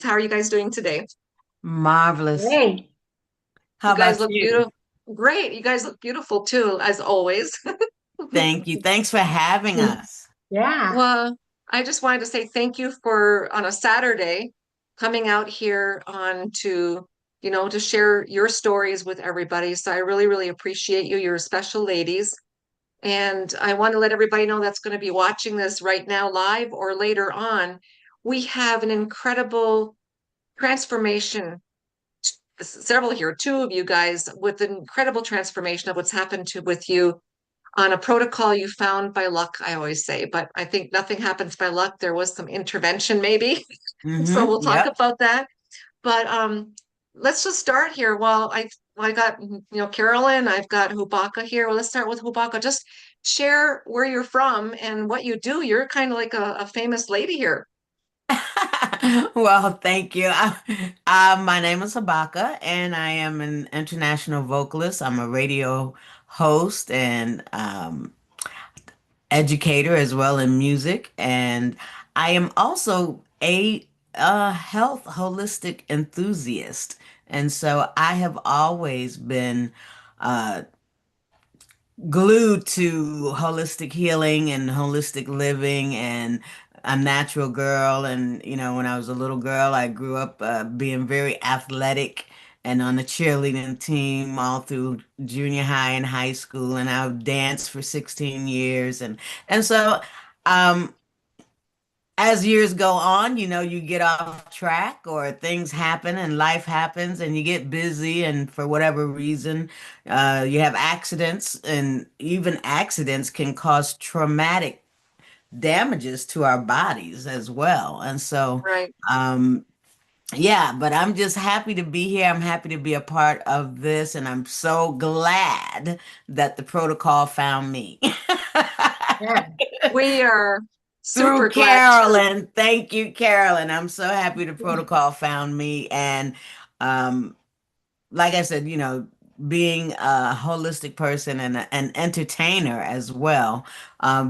How are you guys doing today? Marvelous. Great. How You guys about look you? beautiful. Great. You guys look beautiful too, as always. Thank you. Thanks for having us. Yeah. Well, I just wanted to say thank you for on a Saturday coming out here on to share your stories with everybody. So I really, really appreciate you. You're special ladies. And I want to let everybody know that's going to be watching this right now live or later on. We have an incredible transformation, several here, two of you guys, with an incredible transformation of what's happened to with you on a protocol you found by luck, I always say, but I think nothing happens by luck. There was some intervention maybe. So we'll talk Yep. about that. But let's just start here. I got Carolyn, I've got Hubaka here. Well, let's start with Hubaka. Just share where you're from and what you do. You're kind of like a famous lady here. Well, thank you. My name is Habaka, and I am an international vocalist. I'm a radio host and educator as well in music, and I am also a health holistic enthusiast. And so I have always been uh, glued to holistic healing and holistic living and a natural girl. And, when I was a little girl, I grew up being very athletic and on the cheerleading team all through junior high and high school. And I danced for 16 years. And so, um, as years go on, you get off track or things happen and life happens and you get busy, and for whatever reason, you have accidents, and even accidents can cause traumatic damages to our bodies as well. And so, Right. um, yeah, but I'm just happy to be here. I'm happy to be a part of this, and I'm so glad that the protocol found me. Yeah. We are Through super glad too. Carolyn. Thank you, Carolyn. I'm so happy the protocol found me. And um, like I said, being a holistic person and an entertainer as well.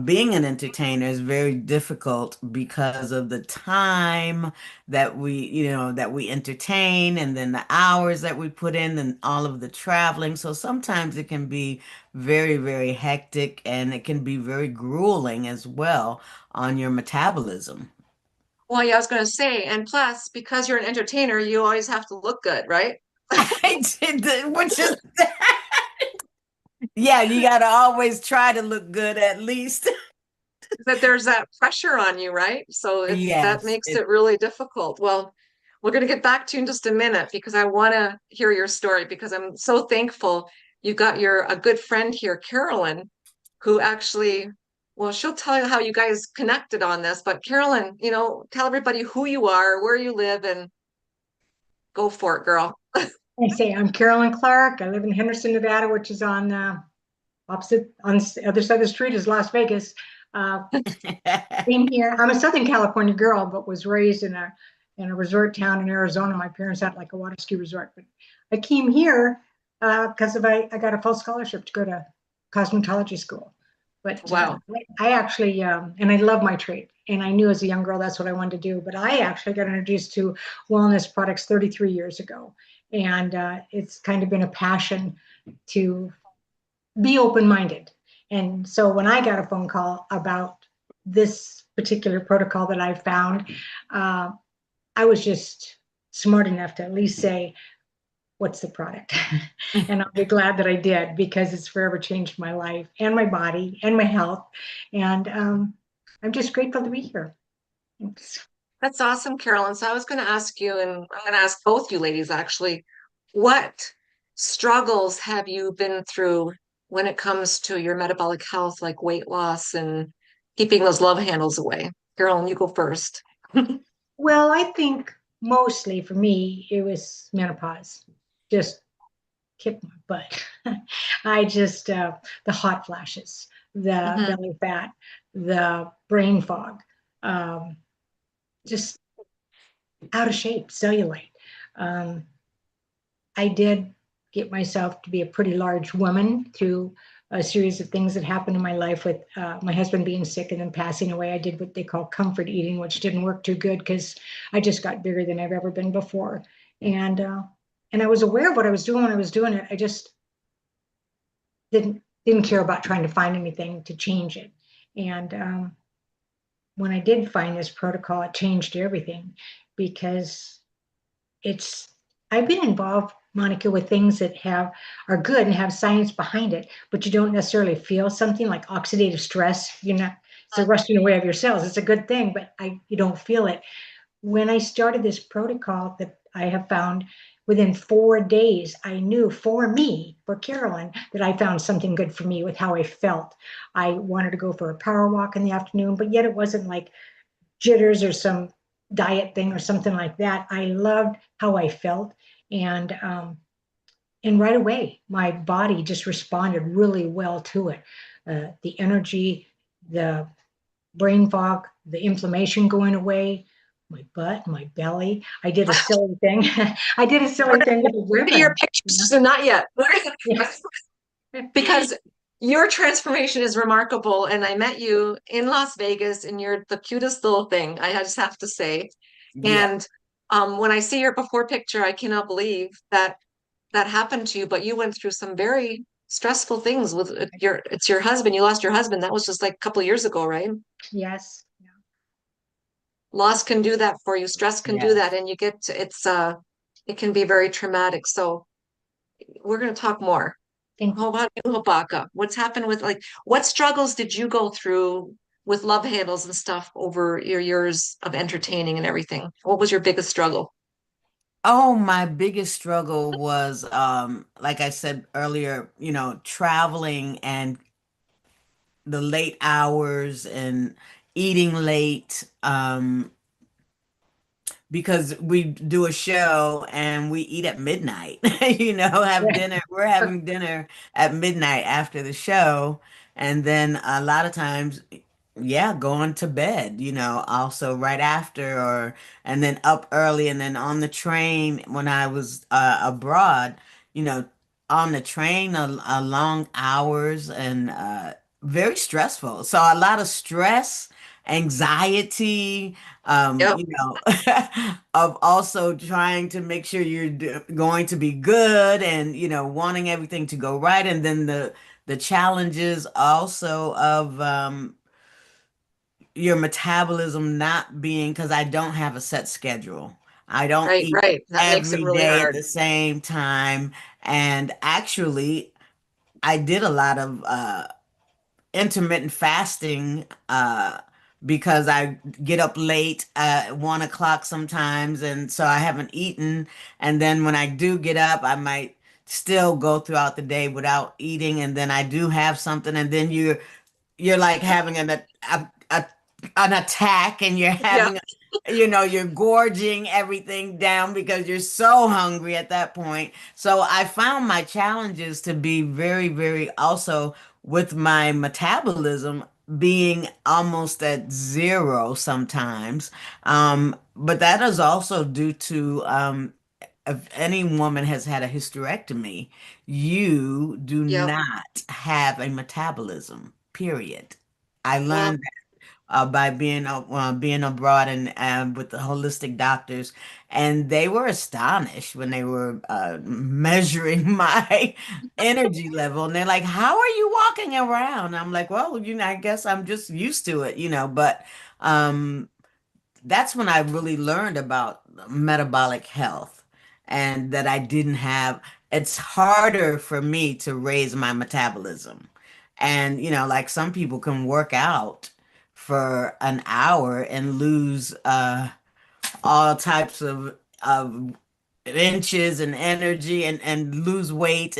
Being an entertainer is very difficult because of the time that we entertain, and then the hours that we put in and all of the traveling. So sometimes it can be very, very hectic, and it can be very grueling as well on your metabolism. Well, yeah, I was going to say, and plus, because you're an entertainer, you always have to look good, right? I did, which is yeah, you got to always try to look good at least. That there's that pressure on you, right? So that Yes, makes it really difficult. Well, we're going to get back to you in just a minute because I want to hear your story because I'm so thankful you got your a good friend here, Carolyn, who actually, well, she'll tell you how you guys connected on this. But Carolyn, tell everybody who you are, where you live, and go for it, girl. I say I'm Carolyn Clark. I live in Henderson, Nevada, which is on opposite on the other side of the street is Las Vegas. Uh, Came here. I'm a Southern California girl, but was raised in a resort town in Arizona. My parents had like a water ski resort, but I came here because of I got a full scholarship to go to cosmetology school. But Wow. I actually and I love my trade, and I knew as a young girl that's what I wanted to do. But I actually got introduced to wellness products 33 years ago, and it's kind of been a passion to be open-minded. And so when I got a phone call about this particular protocol that I found, uh, I was just smart enough to at least say, what's the product? And I'll be glad that I did because it's forever changed my life and my body and my health. And I'm just grateful to be here. Thanks. That's awesome, Carolyn. So I was going to ask you, and I'm going to ask both you ladies actually, what struggles have you been through when it comes to your metabolic health, like weight loss and keeping those love handles away? Carolyn, you go first. Well, I think mostly for me, it was menopause. Just kicked my butt. I just, the hot flashes, the Hmm. belly fat, the brain fog, um, just out of shape, cellulite. Um, I did get myself to be a pretty large woman through a series of things that happened in my life with my husband being sick and then passing away. I did what they call comfort eating, which didn't work too good because I just got bigger than I've ever been before. And I was aware of what I was doing when I was doing it. I just didn't care about trying to find anything to change it. And when I did find this protocol, it changed everything because it's I've been involved, Monica, with things that are good and have science behind it, but you don't necessarily feel something like oxidative stress. You're not It's a rusting away of your cells. It's a good thing, but you don't feel it. When I started this protocol that I have found, within 4 days, I knew for me, for Carolyn, that I found something good for me with how I felt. I wanted to go for a power walk in the afternoon, but yet it wasn't like jitters or some diet thing or something like that. I loved how I felt. And right away, my body just responded really well to it. The energy, the brain fog, the inflammation going away, my butt, my belly. I did a silly thing. I did a silly thing with the Your ribbon. pictures, not yet. Yeah. Because your transformation is remarkable. And I met you in Las Vegas and you're the cutest little thing, I just have to say. Yeah. And when I see your before picture, I cannot believe that that happened to you, but you went through some very stressful things with it's your husband. You lost your husband. That was just like a couple of years ago, right? Yes. Loss can do that for you. Stress can do that. Yes. And you get to, it can be very traumatic. So we're going to talk more. Thank How you. about you, Habaka? What's happened with like, what struggles did you go through with love handles and stuff over your years of entertaining and everything? What was your biggest struggle? Oh, my biggest struggle was, like I said earlier, traveling and the late hours and eating late. Because we do a show and we eat at midnight, have Yeah. dinner. We're having dinner at midnight after the show. And then a lot of times, yeah, going to bed, also right after and then up early. And then on the train when I was abroad, you know, on the train, a long hours and very stressful. So a lot of stress, anxiety, Yep. of also trying to make sure you're going to be good and, wanting everything to go right. And then the challenges also of your metabolism not being, because I don't have a set schedule. I don't Right, eat right. That makes it every really day at hard. the same time. And actually, I did a lot of intermittent fasting because I get up late at 1 o'clock sometimes, and so I haven't eaten. And then when I do get up, I might still go throughout the day without eating, and then I do have something, and then you're like having an attack, and you're Yeah. having you're gorging everything down because you're so hungry at that point. So I found my challenges to be very, very also with my metabolism being almost at zero sometimes. But that is also due to if any woman has had a hysterectomy, you do Yep. not have a metabolism, period. I Well, learned by being abroad and with the holistic doctors, and they were astonished when they were measuring my energy level, and they're like, "How are you walking around?" I'm like, "Well, I guess I'm just used to it, But um, that's when I really learned about metabolic health and that I didn't have, it's harder for me to raise my metabolism. And, like some people can work out for an hour and lose all types of inches and energy and lose weight.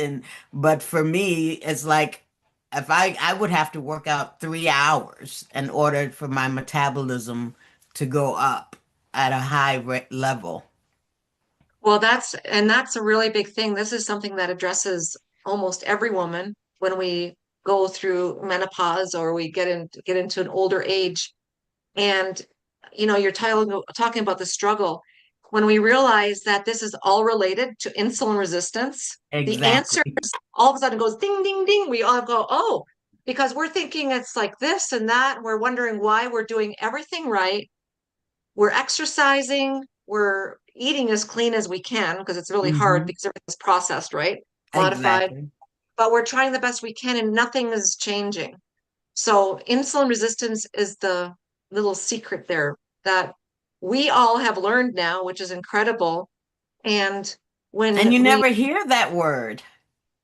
But for me, it's like if I would have to work out 3 hours in order for my metabolism to go up at a high level. well, that's a really big thing. This is something that addresses almost every woman when we go through menopause or we get into an older age. And you're talking about the struggle. when we realize that this is all related to insulin resistance, the answer Exactly. all of a sudden goes ding, ding, ding. We all go, oh, because we're thinking it's like this and that. And we're wondering why we're doing everything right. We're exercising, we're eating as clean as we can because it's really hard Hmm. because everything's processed, right? Modified, Exactly. but we're trying the best we can and nothing is changing. So insulin resistance is the little secret there that we all have learned now, which is incredible. And And when you we never hear that word.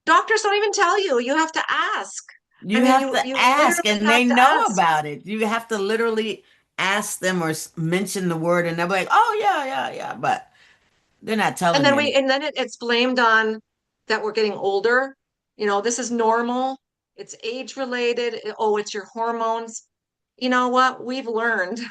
doctors don't even tell you, you have to ask. I You mean, have you to you ask, literally and they have to know ask. about it. You have to literally ask them or mention the word, and they'll be like, "Oh, yeah, yeah, yeah," but they're not And telling then you. it's blamed on that we're getting older. This is normal. It's age related. Oh, it's your hormones. You know what? We've learned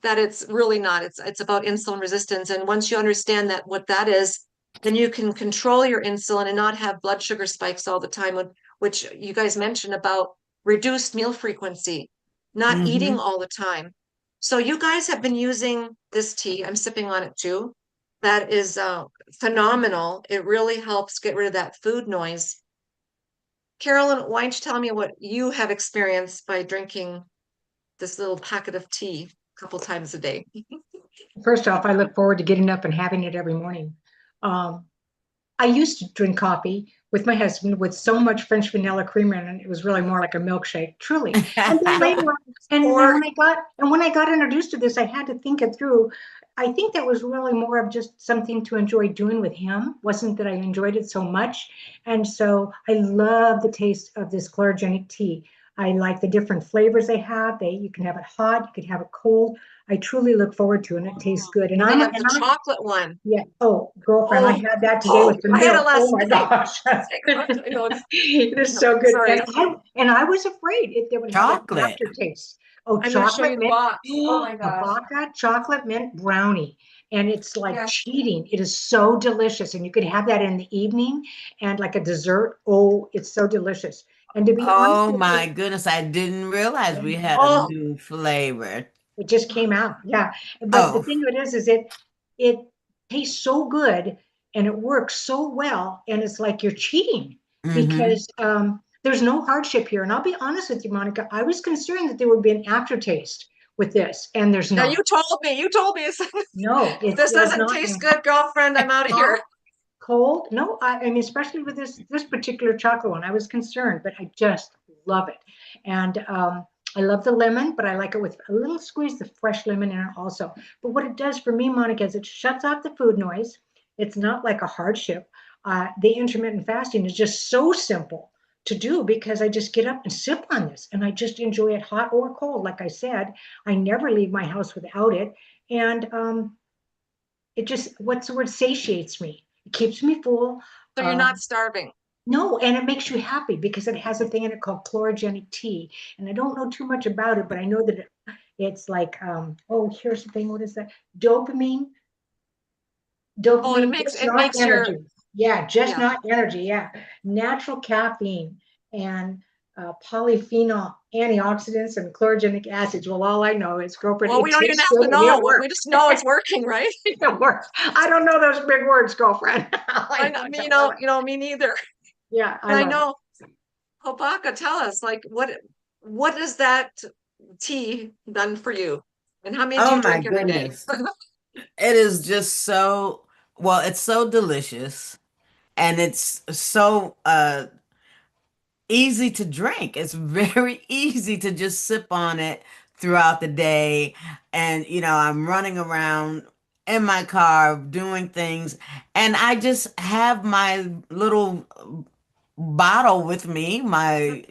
that it's really not. It's about insulin resistance. And once you understand that what that is, then you can control your insulin and not have blood sugar spikes all the time, which you guys mentioned about reduced meal frequency, not eating Hmm. all the time. So you guys have been using this tea. I'm sipping on it too. That is phenomenal. It really helps get rid of that food noise. Carolyn, why don't you tell me what you have experienced by drinking this little packet of tea a couple times a day? First off, I look forward to getting up and having it every morning. Um, I used to drink coffee with my husband with so much French vanilla creamer in it. It was really more like a milkshake, truly. And then later on, and then Or when I got introduced to this, I had to think it through. I think that was really more of just something to enjoy doing with him. Wasn't that I enjoyed it so much. And so I love the taste of this chlorogenic tea. I like the different flavors they have. You can have it hot, you can have it cold. I truly look forward to it, and it tastes good. And and they I'm have the I'm chocolate one. yeah. Oh, girlfriend, I Oh, had that today oh, with the I had it milk. Oh last my night. gosh. I know. It is No, so good. sorry. And I was afraid if they would have an Chocolate. aftertaste. Oh, I'm going to show chocolate you the mint, box. Oh my a gosh. vodka chocolate mint brownie. And it's like Yes. cheating. It is so delicious. And you could have that in the evening and like a dessert. Oh, it's so delicious. And to be honest Oh with my you, goodness, I didn't realize we had a Oh, new flavor. it just came out. Yeah. But the Oh. thing of it is it tastes so good and it works so well. And it's like you're cheating Hmm. because there's no hardship here. And I'll be honest with you, Monica, I was concerned that there would be an aftertaste with this, and there's now not. you told me No, if it this does doesn't not. taste good, girlfriend, I'm out of Hot, here. cold. No, I mean, especially with this particular chocolate one, I was concerned, but I just love it. And I love the lemon, but I like it with a little squeeze of fresh lemon in it also. But what it does for me, Monica, is it shuts off the food noise. It's not like a hardship. The intermittent fasting is just so simple to do because I just get up and sip on this and I just enjoy it hot or cold. Like I said, I never leave my house without it. And it just, what's the word, satiates me. It keeps me full. So you're not starving. No, and it makes you happy because it has a thing in it called chlorogenic tea. And I don't know too much about it, but I know that it's like, oh, here's the thing. What is that? Dopamine. Oh, and Dopamine, just it not makes your energy. Yeah, just yeah. not energy. Yeah. Natural caffeine and polyphenol antioxidants and chlorogenic acids. Well, all I know is, girlfriend, Well, we it don't even tastes have good to and it know. We works. just know it's working, right? It works. I don't know those big words, girlfriend. I I know know, I me, just love it. me neither. Yeah, I And I love it. know, Hobaka, tell us, like, what is that tea done for you? And how many do Oh you my drink every day? goodness. It is just so, well, it's so delicious and it's so easy to drink. It's very easy to just sip on it throughout the day. And, I'm running around in my car doing things, and I just have my little bottle with me, my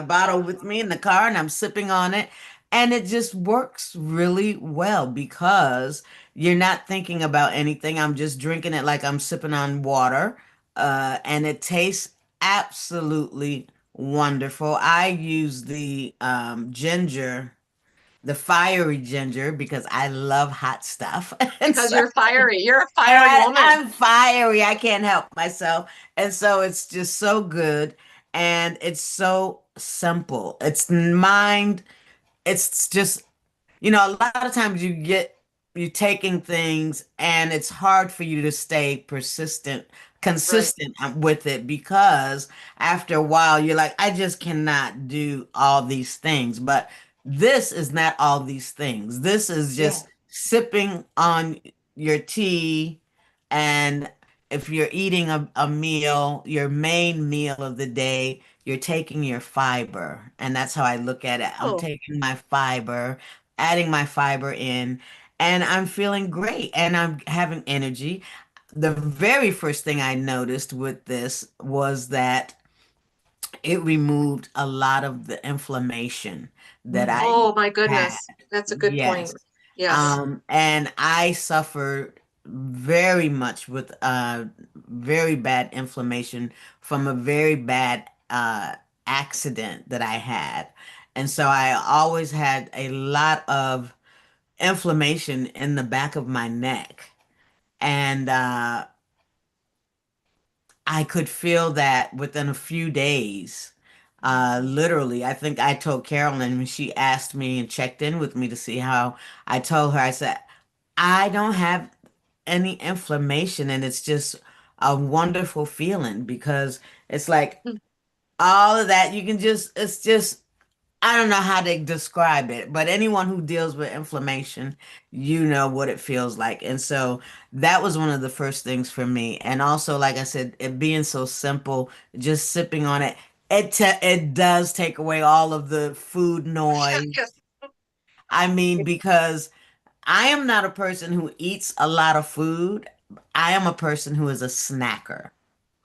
bottle with me in the car, and I'm sipping on it. And it just works really well because you're not thinking about anything. I'm just drinking it like I'm sipping on water. And it tastes absolutely wonderful. I use the ginger, the fiery ginger, because I love hot stuff. And Because so you're fiery. You're a and fiery woman. I'm fiery. I can't help myself. And so it's just so good. And it's so simple. It's just, a lot of times you get you're taking things and it's hard for you to stay Right. consistent with it because after a while you're like, I just cannot do all these things. But this is not all these things. This is Yeah. just sipping on your tea, and if you're eating a meal, your main meal of the day, you're taking your fiber. And that's how I look at it. I'm Oh, taking my fiber, adding my fiber in, and I'm feeling great and I'm having energy. The very first thing I noticed with this was that it removed a lot of the inflammation that Mm. I oh my had. goodness. That's a good point. Yes. Yes. And I suffered very much with very bad inflammation from a very bad accident that I had. And so I always had a lot of inflammation in the back of my neck. And I could feel that within a few days. Literally, I think I told Carolyn when she asked me and checked in with me to see how, I told her, I said, I don't have any inflammation, and it's just a wonderful feeling because it's like Mm. all of that you can just, it's just, I don't know how to describe it, but anyone who deals with inflammation, you know what it feels like. And so that was one of the first things for me. And also, like I said, it being so simple, just sipping on it, it does take away all of the food Yes. noise. I mean, because I am not a person who eats a lot of food. I am a person who is a snacker.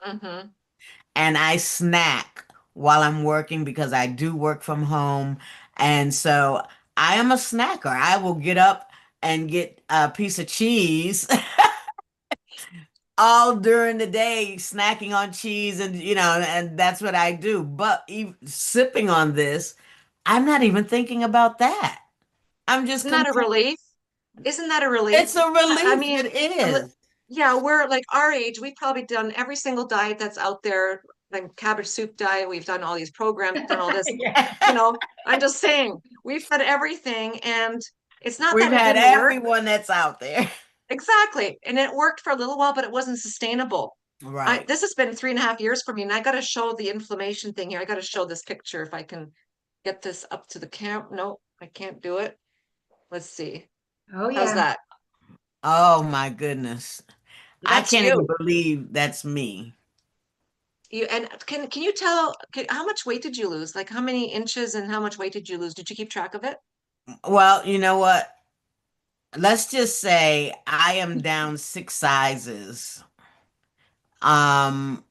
Mm-hmm. And I snack while I'm working because I do work from home. And so I am a snacker. I will get up and get a piece of cheese all during the day, snacking on cheese, and and that's what I do. But sipping on this, I'm not even thinking about that. I'm just Isn't that a content. relief? Isn't that a relief? It's a I relief. mean, It li- is. yeah, we're like our age, we've probably done every single diet that's out there, like cabbage soup diet. We've done all these programs, done all this, Yeah. I'm just saying, we've had everything, and it's not We've that it had didn't work. everyone that's out there. Exactly. And it worked for a little while, but it wasn't sustainable. Right. This has been 3.5 years for me, and I got to show the inflammation thing here. I got to show this picture if I can get this up to the camp. No, I can't do it. Let's see. Oh, How's yeah. that? Oh my goodness. I That's can't even you. believe that's me. You and can you tell how much weight did you lose? Like how many inches and how much weight did you lose? Did you keep track of it? Well, you know what? Let's just say I am down 6 sizes. Um,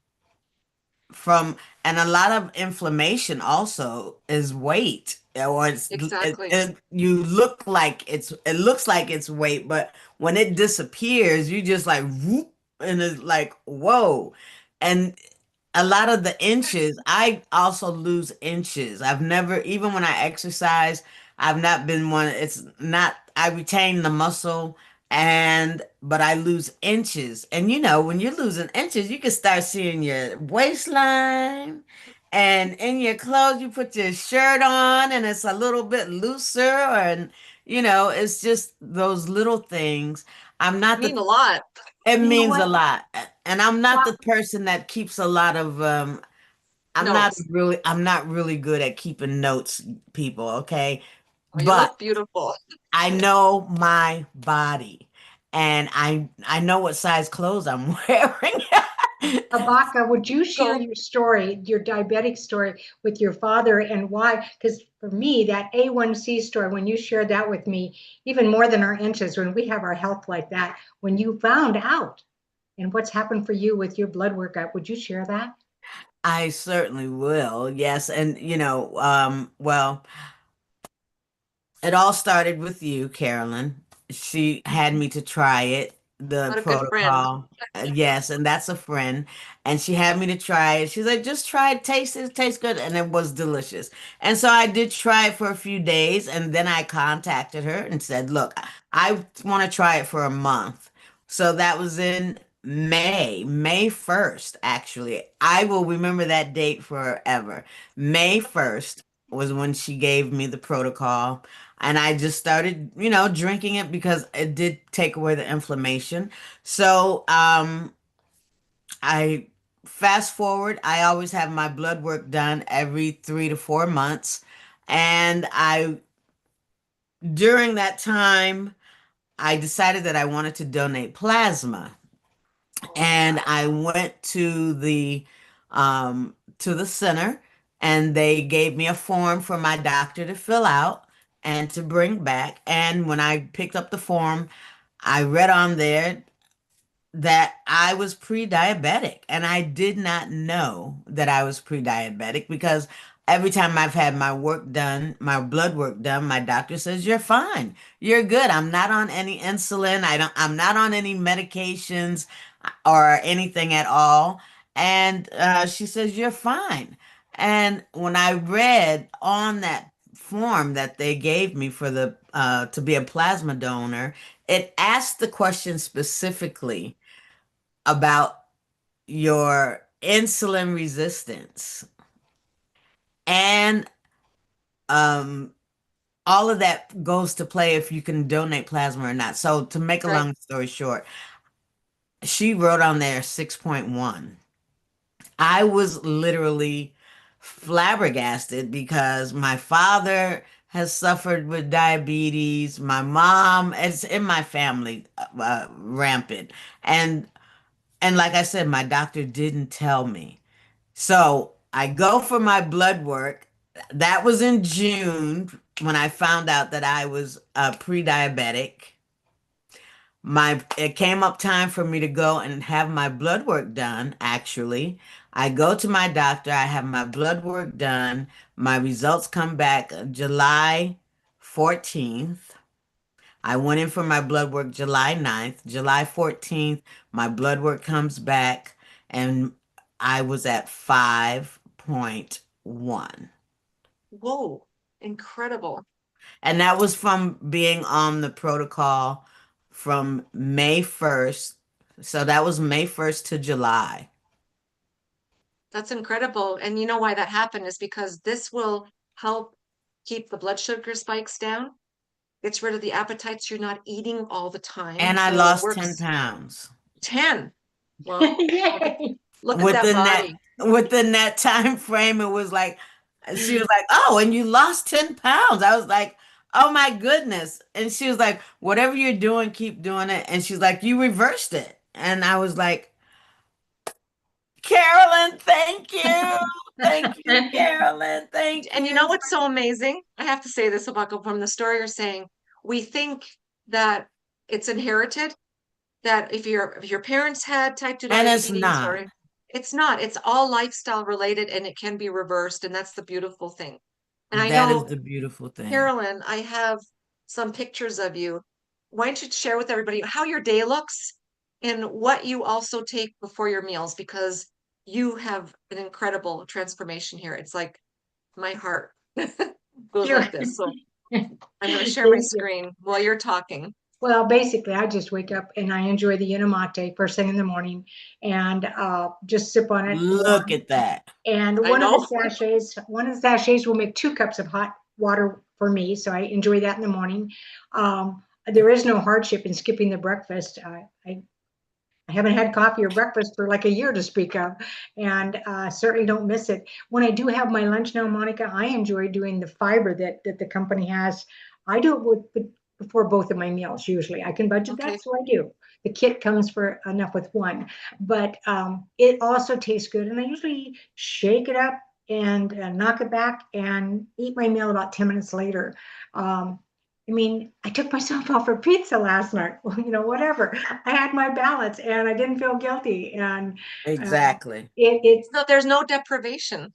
from and a lot of inflammation also is weight, or Exactly. you look like it looks like it's weight, but when it disappears, you just like whoop, and it's like whoa. And a lot of the inches, I also lose inches. I've never, even when I exercise, I've not been one, it's not, I retain the muscle but I lose inches. And when you're losing inches, you can start seeing your waistline, and in your clothes, you put your shirt on and it's a little bit looser, and it's just those little things. I'm not Mean the a lot. It You know means a what? lot. And I'm not Well, the person that keeps a lot of Notes. I'm not really good at keeping notes, people, okay? Oh, you But look beautiful. I know my body, and I know what size clothes I'm wearing. Abaka, would you share Go. your story, your diabetic story with your father and why? Because for me, that A1C story, when you shared that with me, even more than our inches, when we have our health like that, when you found out and what's happened for you with your blood workup, would you share that? I certainly will. Yes, and well, it all started with you, Carolyn. She had me to try it, the What a good friend. protocol. Yes, and that's a friend. And she had me to try it. She's like, just try it, taste it, it tastes good. And it was delicious. And so I did try it for a few days. And then I contacted her and said, look, I want to try it for a month. So that was in May 1st, actually. I will remember that date forever. May 1st was when she gave me the protocol. And I just started, drinking it because it did take away the inflammation. So, I fast forward, I always have my blood work done every 3 to 4 months. And during that time, I decided that I wanted to donate plasma. And I went to the center, and they gave me a form for my doctor to fill out and to bring back. And when I picked up the form, I read on there that I was pre-diabetic, and I did not know that I was pre-diabetic because every time I've had my work done, my blood work done, my doctor says, "You're fine. You're good. I'm not on any insulin. I'm not on any medications or anything at all." And she says, "You're fine." And when I read on that form that they gave me for the to be a plasma donor, it asked the question specifically about your insulin resistance, and um all of that goes to play if you can donate plasma or not. So to make a Right. long story short, she wrote on there 6.1. I was literally flabbergasted because my father has suffered with diabetes. My mom, it's in my family, rampant. And like I said, my doctor didn't tell me. So I go for my blood work. That was in June when I found out that I was pre-diabetic. It came up time for me to go and have my blood work done, actually. I go to my doctor, I have my blood work done. My results come back July 14th. I went in for my blood work July 9th. July 14th, my blood work comes back, and I was at 5.1. Whoa, incredible. And that was from being on the protocol from May 1st. So that was May 1st to July. That's incredible. And you know why that happened is because this will help keep the blood sugar spikes down. Gets rid of the appetites you're not eating all the time. And I So it lost 10 works. pounds. 10. Well, Yay. look at that body. Within that time frame, it was like she was like, "Oh, and you lost 10 pounds." I was like, "Oh my goodness." And she was like, "Whatever you're doing, keep doing it." And she's like, "You reversed it." And I was like, "Carolyn, thank you. Thank you, Carolyn. Thank And you know you." what's so amazing? I have to say this about from the story you're saying. We think that it's inherited, that if your parents had type 2 And it's diabetes, not. or it's not, it's all lifestyle related and it can be reversed, and that's the beautiful thing. And I That is know, the beautiful thing. Carolyn, I have some pictures of you. Why don't you share with everybody how your day looks and what you also take before your meals, because you have an incredible transformation here. It's like my heart goes Sure. like this. So I'm going to share my Thank you. screen while you're talking. Well, basically, I just wake up and I enjoy the Inamate first thing in the morning and just sip on it Look warm. at that. And I know. one of the sachets will make 2 cups of hot water for me. So I enjoy that in the morning. There is no hardship in skipping the breakfast. I haven't had coffee or breakfast for like a year to speak of, and certainly don't miss it. When I do have my lunch now, Monica, I enjoy doing the fiber that the company has. I do it before both of my meals usually. I can budget Okay. that, so I do. The kit comes for enough with one, but it also tastes good, and I usually shake it up and knock it back and eat my meal about 10 minutes later. I mean, I took myself out for pizza last night. Well, whatever. I had my balance and I didn't feel guilty. And uh, Exactly. it, So there's no deprivation.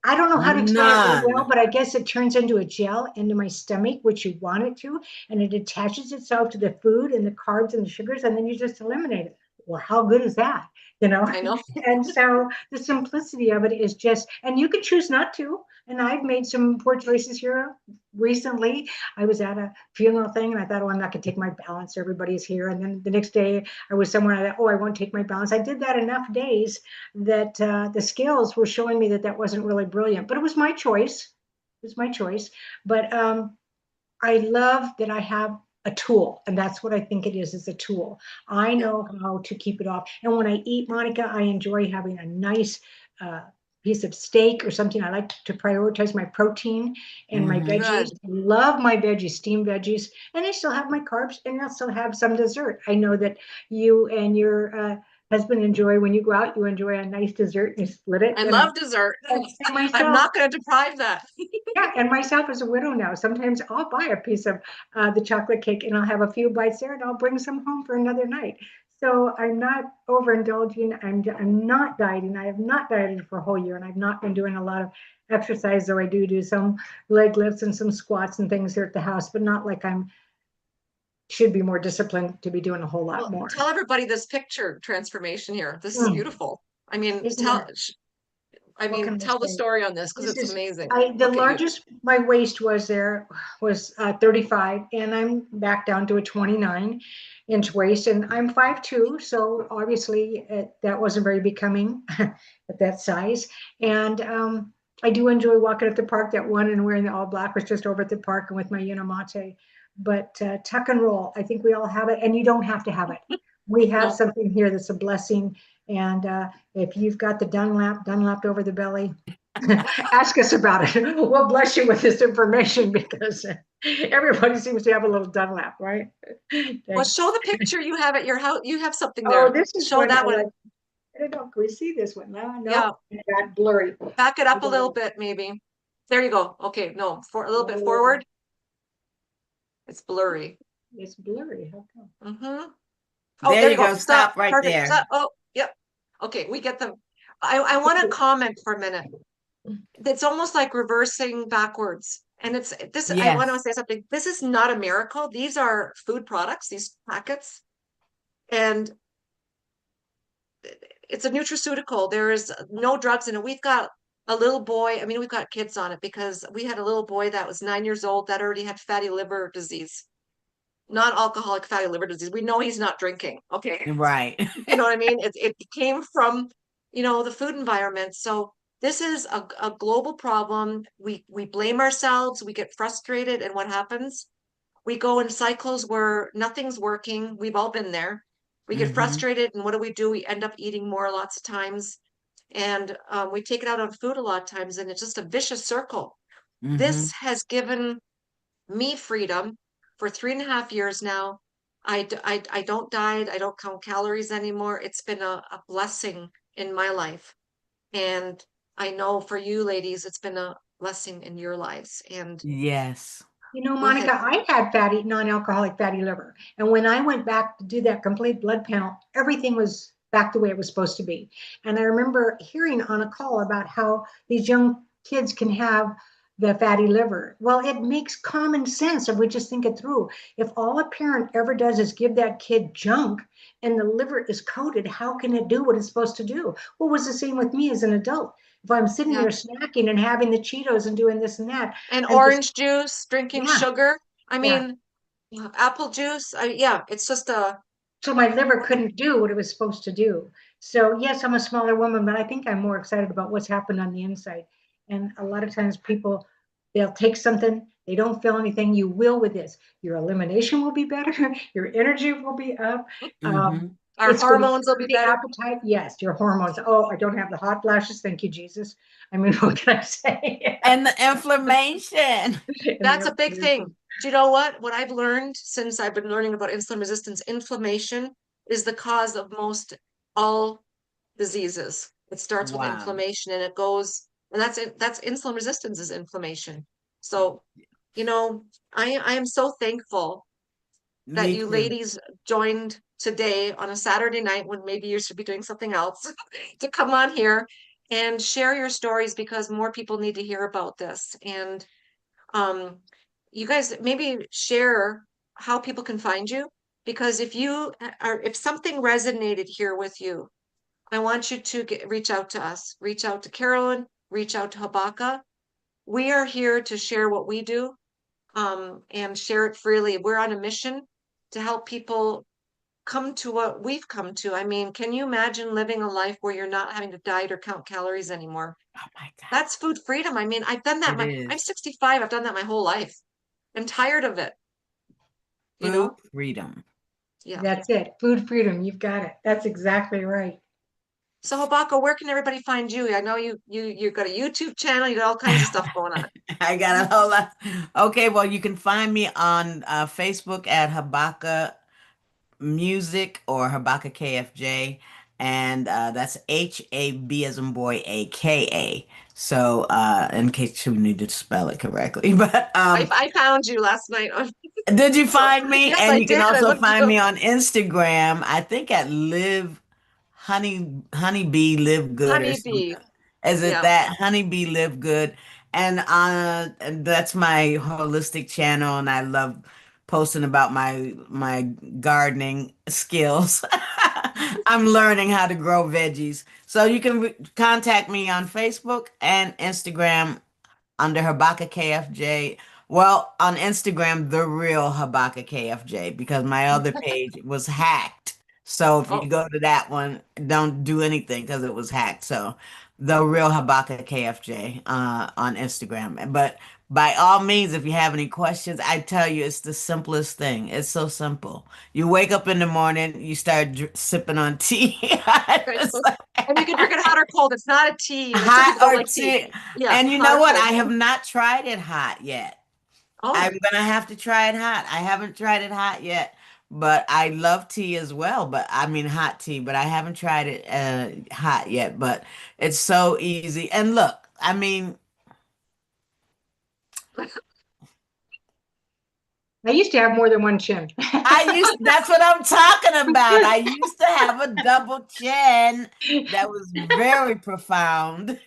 I don't know how to explain it real well, None. but I guess it turns into a gel into my stomach, which you want it to, and it attaches itself to the food and the carbs and the sugars, and then you just eliminate it. Well, how good is that? You know? I know. And so the simplicity of it is just, and you can choose not to. And I've made some poor choices here recently. I was at a funeral thing and I thought, oh, I'm not going to take my balance. Everybody's here. And then the next day I was somewhere and I thought, oh, I won't take my balance. I did that enough days that the scales were showing me that that wasn't really brilliant, but it was my choice. It's my choice. But I love that I have a tool, and that's what I think it is a tool. I Yeah. know how to keep it off. And when I eat, Monica, I enjoy having a nice uh, piece of steak or something. I like to prioritize my protein and my Hmm. veggies. Good. Love my veggies, steamed veggies, and I still have my carbs, and I still have some dessert. I know that you and your husband enjoy when you go out. You enjoy a nice dessert and you split it. I love dessert. And I'm myself, not going to deprive that. yeah, and myself as a widow now, sometimes I'll buy a piece of the chocolate cake and I'll have a few bites there and I'll bring some home for another night. So I'm not overindulging. I'm not dieting. I have not dieted for a whole year, and I've not been doing a lot of exercise, though I do some leg lifts and some squats and things here at the house, but not like I'm should be more disciplined to be doing a whole lot Well, more. tell everybody this picture transformation here. This is Mm, beautiful. I mean, isn't it? What can I tell the say? story on this because This it's is amazing. the Look at you. largest my waist was there was 35, and I'm back down to a 29-inch waist, and I'm 5'2", so obviously that wasn't very becoming at that size. And I do enjoy walking at the park. That one and wearing the all black was just over at the park and with my Unamate. But tuck and roll, I think we all have it, and you don't have to have it. We have No. something here that's a blessing, and if you've got the Dunlap over the belly, ask us about it. We'll bless you with this information because everybody seems to have a little Dunlap, right? Well, Thanks. show the picture you have at your house. You have something Oh, there. this is Show one that I one. like. I don't know. Can we see this one? No, Yeah. no, it got blurry. Back it up a little bit, maybe. There you go. Okay, no, for a little bit Oh, forward. It's blurry. it's blurry. How come? Mm-hmm. Oh, There there you you go. go. Stop. Stop right Perfect. there. Stop. Oh, yep. Okay, we get them. I want to comment for a minute. It's almost like reversing backwards. And it's this, I want to Yes. say something. This is not a miracle. These are food products, these packets. And it's a nutraceutical. There is no drugs in it. We've got a little boy. I mean, we've got kids on it because we had a little boy that was 9 years old that already had fatty liver disease, non-alcoholic fatty liver disease. We know he's not drinking. Okay. Right. You know what I mean? It came from, the food environment. So this is a global problem. We blame ourselves, we get frustrated, and what happens? We go in cycles where nothing's working. We've all been there. We get Hmm. frustrated, and what do? We end up eating more lots of times, and we take it out on food a lot of times, and it's just a vicious circle. Hmm. This has given me freedom for 3.5 years now. I don't diet. I don't count calories anymore. It's been a blessing in my life. And I know for you ladies, it's been a blessing in your lives. And Yes. You know, go ahead. Monica, I had non-alcoholic fatty liver. And when I went back to do that complete blood panel, everything was back the way it was supposed to be. And I remember hearing on a call about how these young kids can have the fatty liver. Well, it makes common sense if we just think it through. If all a parent ever does is give that kid junk and the liver is coated, how can it do what it's supposed to do? Well, it was the same with me as an adult. If I'm sitting Yeah. there snacking and having the Cheetos and doing this and that, And and this, orange juice, drinking yeah, sugar. I yeah. mean, apple juice. Yeah, it's just a, So my liver couldn't do what it was supposed to do. So yes, I'm a smaller woman, but I think I'm more excited about what's happened on the inside. And a lot of times people, they'll take something, they don't feel anything. You will with this. Your elimination will be better. Your energy will be up. Hmm. our It's going to hormones will be curb the better. appetite. Yes, your hormones. Oh, I don't have the hot flashes. Thank you, Jesus. I mean, what can I say? And the inflammation. And That's a big thing. Do you know what? I've learned since I've been learning about insulin resistance, inflammation is the cause of most all diseases. It starts with Wow. inflammation and it goes, and that's it. That's insulin resistance is inflammation. So, I am so thankful that Me you too. ladies joined today on a Saturday night when maybe you should be doing something else to come on here and share your stories because more people need to hear about this. And um, you guys maybe share how people can find you because if something resonated here with you, I want you to reach out to us, reach out to Carolyn, reach out to Habaka. We are here to share what we do and share it freely. We're on a mission to help people come to what we've come to. I mean, can you imagine living a life where you're not having to diet or count calories anymore? Oh my God. That's food freedom. I mean, I've done that. It I'm is 65. I've done that my whole life. I'm tired of it, you food know? freedom. Yeah. That's it. Food freedom. You've got it. That's exactly right. So Habako, where can everybody find you? I know you've got a YouTube channel, you got all kinds of stuff going on. I got a whole lot. Okay, well, you can find me on Facebook at Habaka Music or Habaka KFJ, and that's HAB as in boy AKA. So, in case you need to spell it correctly, but I found you last night on did you so find me? yes, And I you can did. I also looked you find up. me on Instagram. I think at Live Honeybee Live Good or Honeybee. something. Is it Yeah. that Honeybee Live Good? And that's my holistic channel, and I love posting about my gardening skills. I'm learning how to grow veggies. So you can contact me on Facebook and Instagram under Habaka KFJ. Well, on Instagram, the real Habaka KFJ, because my other page was hacked. So if you Oh, go to that one, don't do anything because it was hacked. So the real Habaka KFJ on Instagram. But by all means, if you have any questions, I tell you, it's the simplest thing. It's so simple. You wake up in the morning, you start sipping on tea. okay. It's like, And you can drink it hot or cold. It's not a tea, and some hot people don't or like tea. tea. Yeah, And you hot know or what? cold. I have not tried it hot yet. Oh, I'm gonna have to try it hot. I haven't tried it hot yet, but I love tea as well. But I mean hot tea, but I haven't tried it hot yet. But it's so easy. And look, I mean, I used to have more than one chin. that's what I'm talking about. I used to have a double chin that was very profound.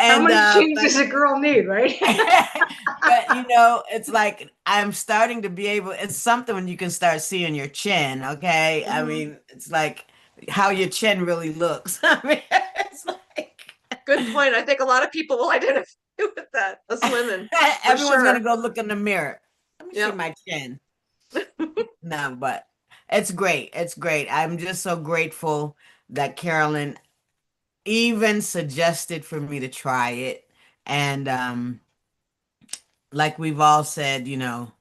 How And many chins but does a girl need, right? but you know, it's like I'm starting to be able, it's something when you can start seeing your chin, okay? I Mhm. mean, it's like how your chin really looks. I mean, it's like good point. I think a lot of people will identify with that, us women, for everyone's gonna sure. go look in the mirror. Let me see Yep. my chin. No, but it's great. It's great. I'm just so grateful that Carolyn even suggested for me to try it. And like we've all said, you know,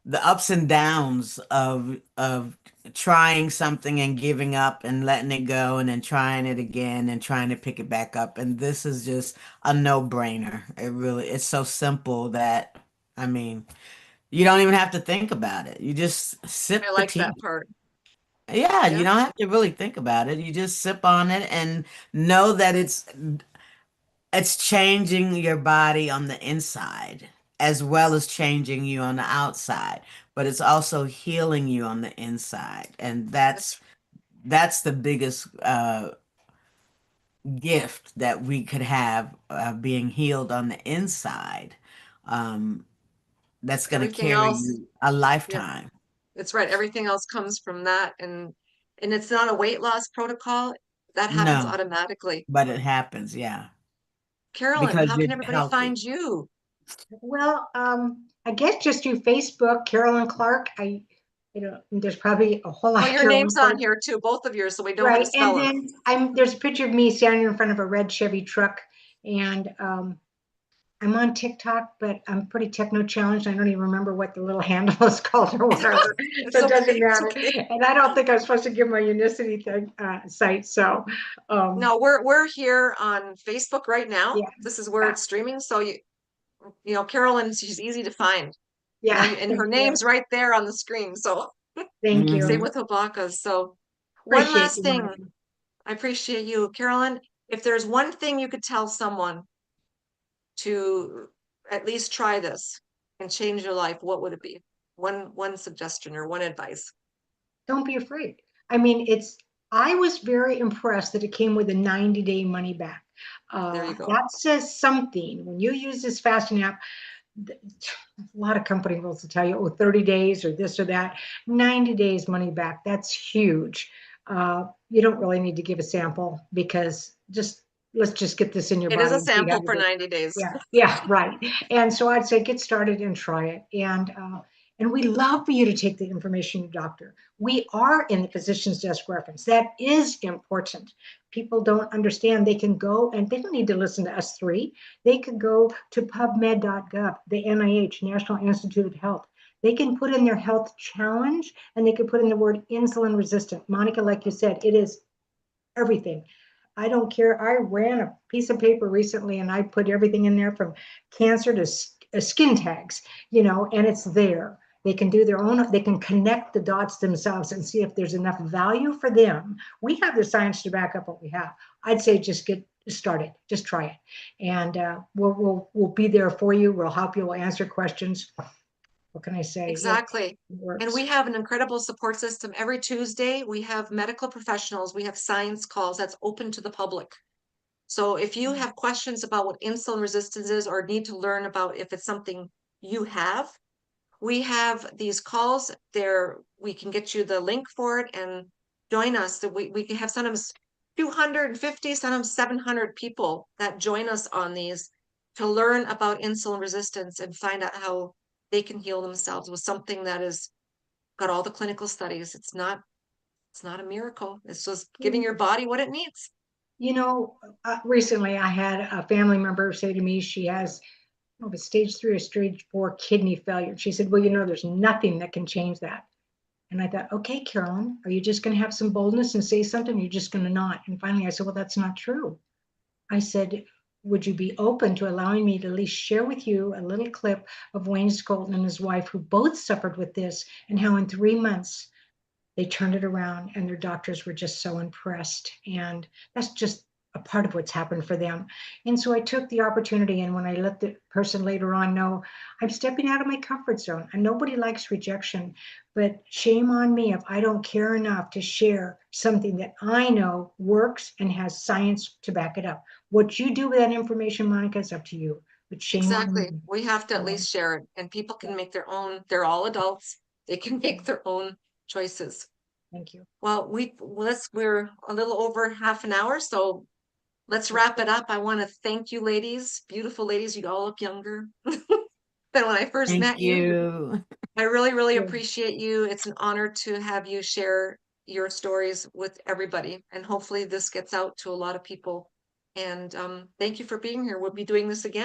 the ups and downs of trying something and giving up and letting it go and then trying it again and trying to pick it back up. And this is just a no-brainer. It's so simple that I mean, you don't even have to think about it. You just I sip the like tea. that part. Yeah, you Yeah. don't have to really think about it. You just sip on it and know that it's changing your body on the inside as well as changing you on the outside, but it's also healing you on the inside. And That's that's the biggest gift that we could have being healed on the inside. Um, that's going to everything carry else. you a Yeah, lifetime. that's right. Everything else comes from that, and it's not a weight loss protocol. That happens No, automatically. but it happens, yeah, Carolyn, because how you're can everybody find healthy. you? Well, I guess just do Facebook, Carolyn Clark. There's probably a whole lot Oh, of your Carolyn name's on Clark. here too, both of yours, so we know how to Right. And spell them. then there's a picture of me standing in front of a red Chevy truck. And I'm on TikTok, but I'm pretty techno challenged. I don't even remember what the little handle is called or whatever. It's So it okay. doesn't It's matter. okay. And I don't think I'm supposed to give my Unicity thing, site. So um, No, we're here on Facebook right now. yeah, This is where yeah, it's streaming. So you know, Carolyn, she's easy to find. You know, yeah, and her yeah. name's right there on the screen. So Thank same Hmm. you. with Habaka's. So one Appreciate last you, thing, Monica. I appreciate you, Carolyn. If there's one thing you could tell someone to at least try this and change your life, what would it be? One suggestion or one advice. Don't be afraid. I mean, I was very impressed that it came with a 90-day money back. There you go. That says something. When you use this fasting app, a lot of companies will tell you, oh, 30 days or this or that, 90 days money back. That's huge. You don't really need to give a sample because let's just get this in your It is body a and see how sample you for do. 90 days. Yeah, yeah, right. And so I'd say get started and try it. And And we love for you to take the information to your doctor. We are in the physician's desk reference. That is important. People don't understand. They can go, and they don't need to listen to us three. They could go to pubmed.gov, the NIH, National Institute of Health. They can put in their health challenge, and they can put in the word insulin resistant. Monica, like you said, it is everything. I don't care. I ran a piece of paper recently and I put everything in there from cancer to skin tags, and it's there. They can do their own, they can connect the dots themselves and see if there's enough value for them. We have the science to back up what we have. I'd say just get started, just try it. And we'll be there for you. We'll help you. We'll answer questions. What can I say? Exactly. It And we have an incredible support system. Every Tuesday, we have medical professionals, we have science calls that's open to the public. So if you have questions about what insulin resistance is or need to learn about if it's something you have, we have these calls there. We can get you the link for it and join us. So we can have sometimes 250, sometimes 700 people that join us on these to learn about insulin resistance and find out how they can heal themselves with something that is got all the clinical studies. It's not a miracle. It's just giving your body what it needs. Recently I had a family member say to me she has a stage 3 or stage 4 kidney failure. She said, well, there's nothing that can change that. And I thought, okay, Carolyn, are you just going to have some boldness and say something? Or you're just going to not? And finally I said, well, that's not true. I said, would you be open to allowing me to at least share with you a little clip of Wayne Skolton and his wife, who both suffered with this, and how in 3 months they turned it around and their doctors were just so impressed. And that's just a part of what's happened for them. And so I took the opportunity, and when I let the person later on know, I'm stepping out of my comfort zone, and nobody likes rejection, but shame on me if I don't care enough to share something that I know works and has science to back it up. What you do with that information, Monica, is up to you, but shame on Exactly. me. We have to at least share it, and people can make their own. They're all adults. They can make their own choices. Thank you. Well, we're a little over half an hour, so let's wrap it up. I want to thank you, ladies, beautiful ladies. You all look younger than when I first Thank met you. you. I really, really Yeah. appreciate you. It's an honor to have you share your stories with everybody, and hopefully this gets out to a lot of people. And thank you for being here. We'll be doing this again.